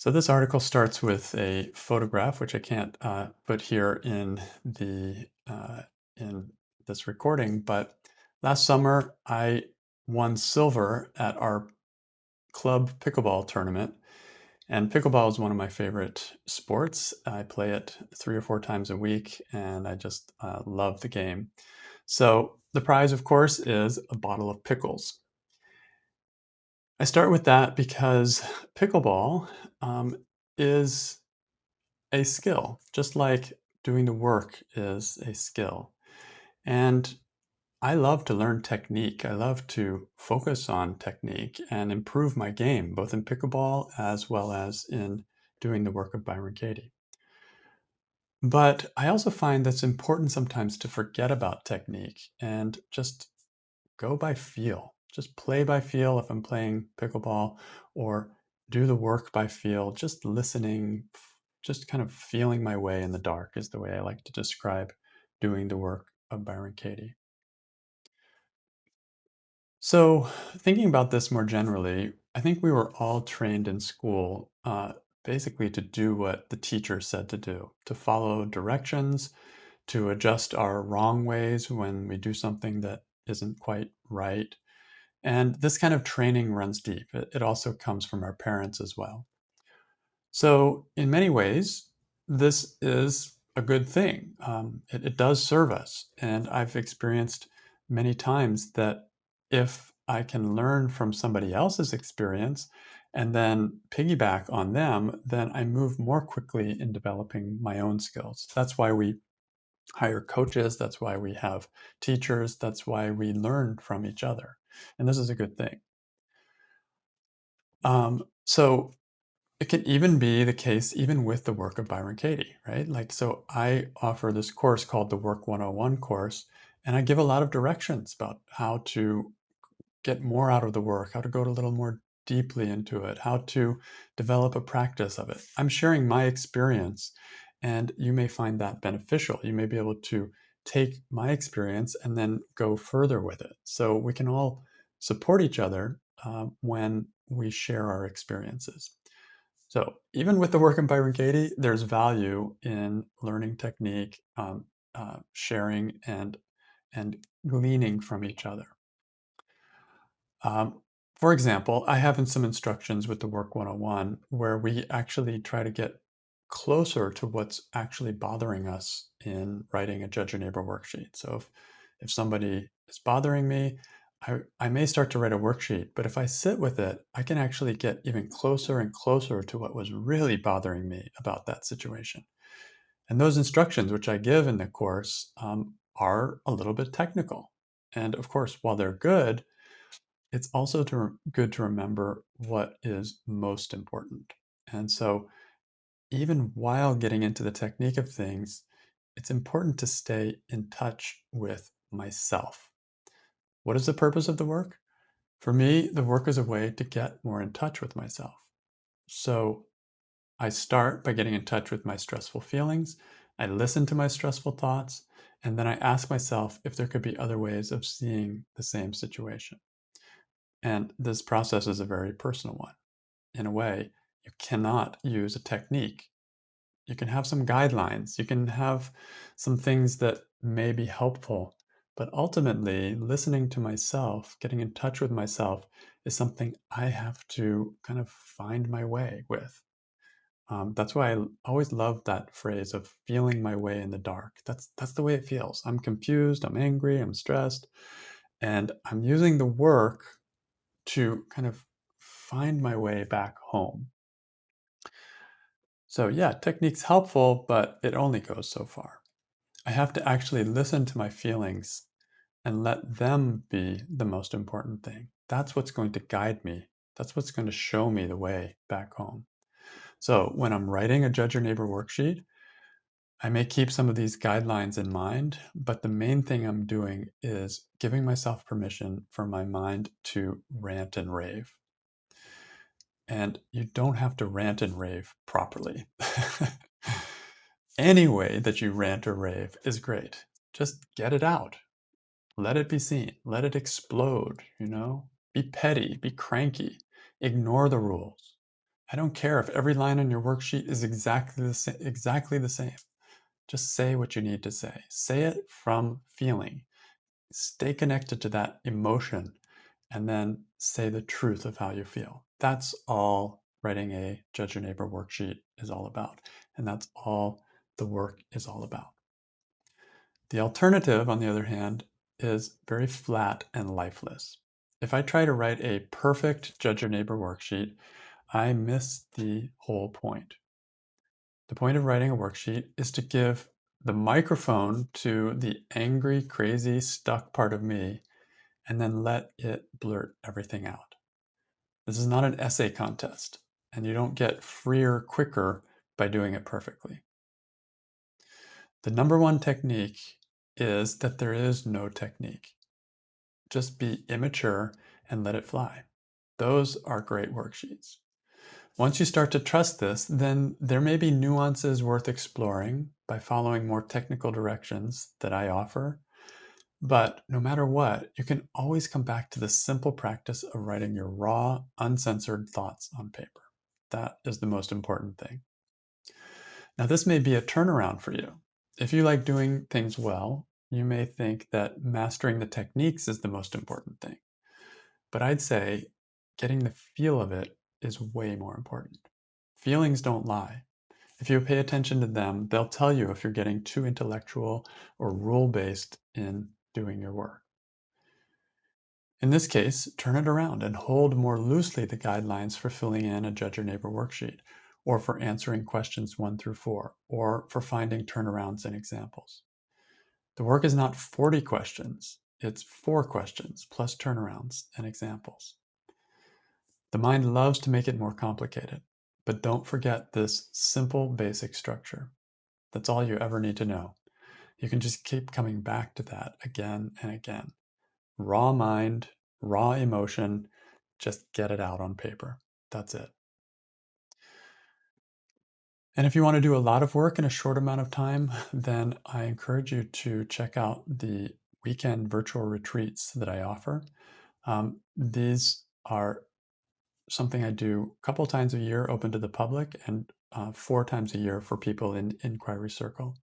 So this article starts with a photograph, which I can't put here in this recording. But last summer, I won silver at our club pickleball tournament, and pickleball is one of my favorite sports. I play it 3 or 4 times a week, and I just love the game. So the prize, of course, is a bottle of pickles. I start with that because pickleball is a skill, just like doing the work is a skill. And I love to learn technique. I love to focus on technique and improve my game, both in pickleball as well as in doing the work of Byron Katie. But I also find that's important sometimes to forget about technique and just go by feel. Just play by feel if I'm playing pickleball, or do the work by feel, just listening, just kind of feeling my way in the dark is the way I like to describe doing the work of Byron Katie. So, thinking about this more generally, I think we were all trained in school basically to do what the teacher said to do, to follow directions, to adjust our wrong ways when we do something that isn't quite right. And this kind of training runs deep. It also comes from our parents as well. So, in many ways, this is a good thing. It does serve us. And I've experienced many times that if I can learn from somebody else's experience and then piggyback on them, then I move more quickly in developing my own skills. That's why we hire coaches. That's why we have teachers. That's why we learn from each other. And this is a good thing. So it can even be the case even with the work of Byron Katie, right? Like, so I offer this course called the Work 101 course, and I give a lot of directions about how to get more out of the work, how to go a little more deeply into it, how to develop a practice of it. I'm sharing my experience, and you may find that beneficial. You may be able to take my experience and then go further with it. So we can all support each other when we share our experiences. So even with the work of Byron Katie, there's value in learning technique, sharing, and gleaning from each other. For example, I have in some instructions with the Work 101 where we actually try to get closer to what's actually bothering us in writing a judge your neighbor worksheet. So if somebody is bothering me, I may start to write a worksheet, but if I sit with it, I can actually get even closer and closer to what was really bothering me about that situation. And those instructions, which I give in the course, are a little bit technical. And of course, while they're good, it's also good to remember what is most important. And so, even while getting into the technique of things, it's important to stay in touch with myself. What is the purpose of the work? For me, the work is a way to get more in touch with myself. So, I start by getting in touch with my stressful feelings. I listen to my stressful thoughts, and then I ask myself if there could be other ways of seeing the same situation. And this process is a very personal one. In a way, you cannot use a technique. You can have some guidelines, you can have some things that may be helpful, but ultimately, listening to myself, getting in touch with myself, is something I have to kind of find my way with. That's why I always love that phrase of feeling my way in the dark. That's the way it feels. I'm confused, I'm angry, I'm stressed, and I'm using the work to kind of find my way back home. So, yeah, technique's helpful, but it only goes so far. I have to actually listen to my feelings and let them be the most important thing. That's what's going to guide me. That's what's going to show me the way back home. So, when I'm writing a Judge Your Neighbor worksheet, I may keep some of these guidelines in mind, but the main thing I'm doing is giving myself permission for my mind to rant and rave. And you don't have to rant and rave properly. Any way that you rant or rave is great. Just get it out. Let it be seen. Let it explode, Be petty, be cranky. Ignore the rules. I don't care if every line on your worksheet is exactly the same. Just say what you need to say. Say it from feeling. Stay connected to that emotion and then say the truth of how you feel. That's all writing a Judge Your Neighbor worksheet is all about. And that's all the work is all about. The alternative, on the other hand, is very flat and lifeless. If I try to write a perfect Judge Your Neighbor worksheet, I miss the whole point. The point of writing a worksheet is to give the microphone to the angry, crazy, stuck part of me and then let it blurt everything out. This is not an essay contest, and you don't get freer quicker by doing it perfectly. The number one technique is that there is no technique. Just be immature and let it fly. Those are great worksheets. Once you start to trust this, then there may be nuances worth exploring by following more technical directions that I offer. But no matter what, you can always come back to the simple practice of writing your raw, uncensored thoughts on paper. That is the most important thing. Now, this may be a turnaround for you. If you like doing things well, you may think that mastering the techniques is the most important thing. But I'd say getting the feel of it is way more important. Feelings don't lie. If you pay attention to them, they'll tell you if you're getting too intellectual or rule-based in doing your work. In this case, turn it around and hold more loosely the guidelines for filling in a Judge Your Neighbor worksheet, or for answering questions 1 through 4, or for finding turnarounds and examples. The work is not 40 questions, it's 4 questions plus turnarounds and examples. The mind loves to make it more complicated, but don't forget this simple basic structure. That's all you ever need to know. You can just keep coming back to that again and again. Raw mind, raw emotion, just get it out on paper. That's it. And if you want to do a lot of work in a short amount of time, then I encourage you to check out the weekend virtual retreats that I offer. These are something I do a couple times a year open to the public, and 4 times a year for people in Inquiry Circle.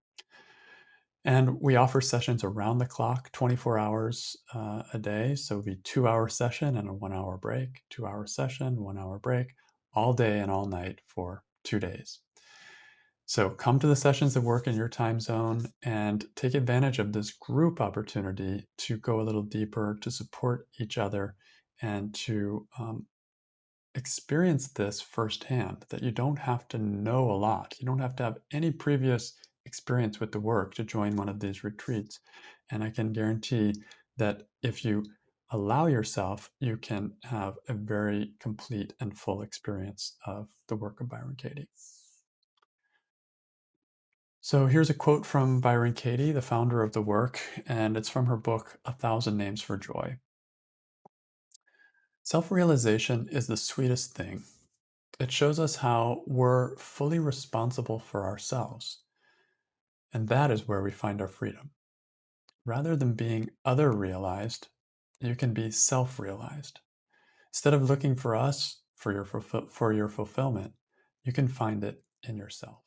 And we offer sessions around the clock, 24 hours a day. So it'll be 2-hour session and a 1-hour break, 2-hour session, 1-hour break, all day and all night for 2 days. So come to the sessions that work in your time zone and take advantage of this group opportunity to go a little deeper, to support each other, and to experience this firsthand, that you don't have to know a lot. You don't have to have any previous experience with the work to join one of these retreats. And I can guarantee that if you allow yourself, you can have a very complete and full experience of the work of Byron Katie. So here's a quote from Byron Katie, the founder of the work, and it's from her book, A Thousand Names for Joy. Self-realization is the sweetest thing. It shows us how we're fully responsible for ourselves. And that is where we find our freedom. Rather than being other-realized, you can be self-realized. Instead of looking for us for your fulfillment, you can find it in yourself.